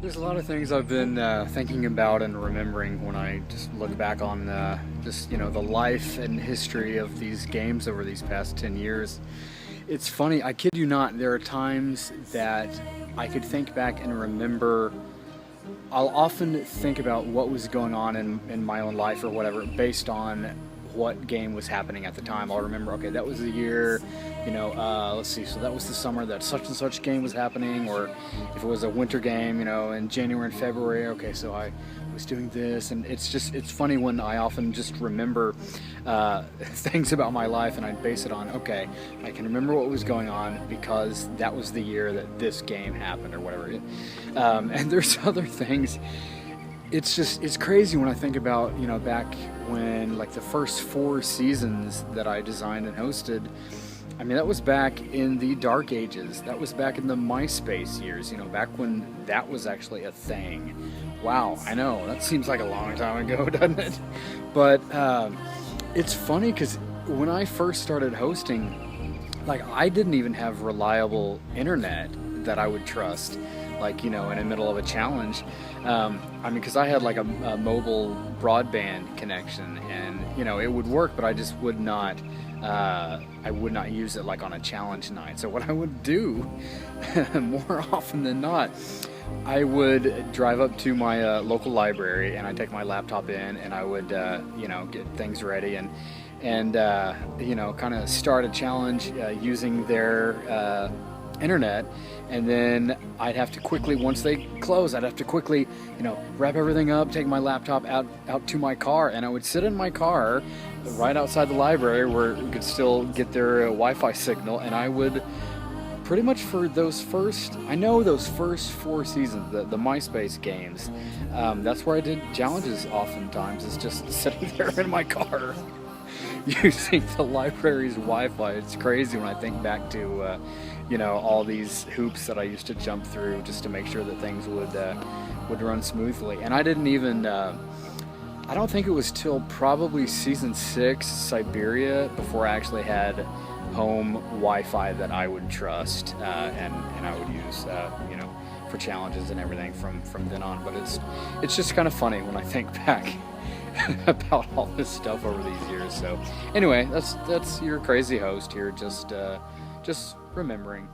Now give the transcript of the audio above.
There's a lot of things I've been thinking about and remembering when I just look back on just the life and history of these games over these past 10 years. It's funny, I kid you not, there are times that I could think back and remember. I'll often think about what was going on in my own life or whatever based on what game was happening at the time. I'll remember, okay, that was the year, let's see, so that was the summer that such and such game was happening, or if it was a winter game, in January and February, okay, so I was doing this, and it's funny when I often just remember things about my life and I base it on, okay, I can remember what was going on because that was the year that this game happened or whatever. And there's other things. It's crazy when I think about, back when, like, the first 4 seasons that I designed and hosted. I mean, that was back in the dark ages. That was back in the MySpace years, back when that was actually a thing. Wow, I know, that seems like a long time ago, doesn't it? But it's funny because when I first started hosting, like, I didn't even have reliable internet that I would trust, like, in the middle of a challenge. I mean, because I had like a mobile broadband connection, and it would work, but I just would not. I would not use it like on a challenge night. So what I would do, more often than not, I would drive up to my local library, and I'd take my laptop in, and I would get things ready and kind of start a challenge using their internet. And then I'd have to quickly, once they close, I'd have to quickly, wrap everything up, take my laptop out to my car, and I would sit in my car right outside the library where we could still get their Wi-Fi signal, and I would pretty much for those first 4 seasons, the MySpace games, that's where I did challenges oftentimes, is just sitting there in my car using the library's Wi-Fi. It's crazy when I think back to all these hoops that I used to jump through just to make sure that things would run smoothly. And I didn't even I don't think it was till probably season 6, Siberia, before I actually had home Wi-Fi that I would trust and I would use for challenges and everything from then on. But it's just kind of funny when I think back about all this stuff over these years. So anyway, that's your crazy host here, just remembering.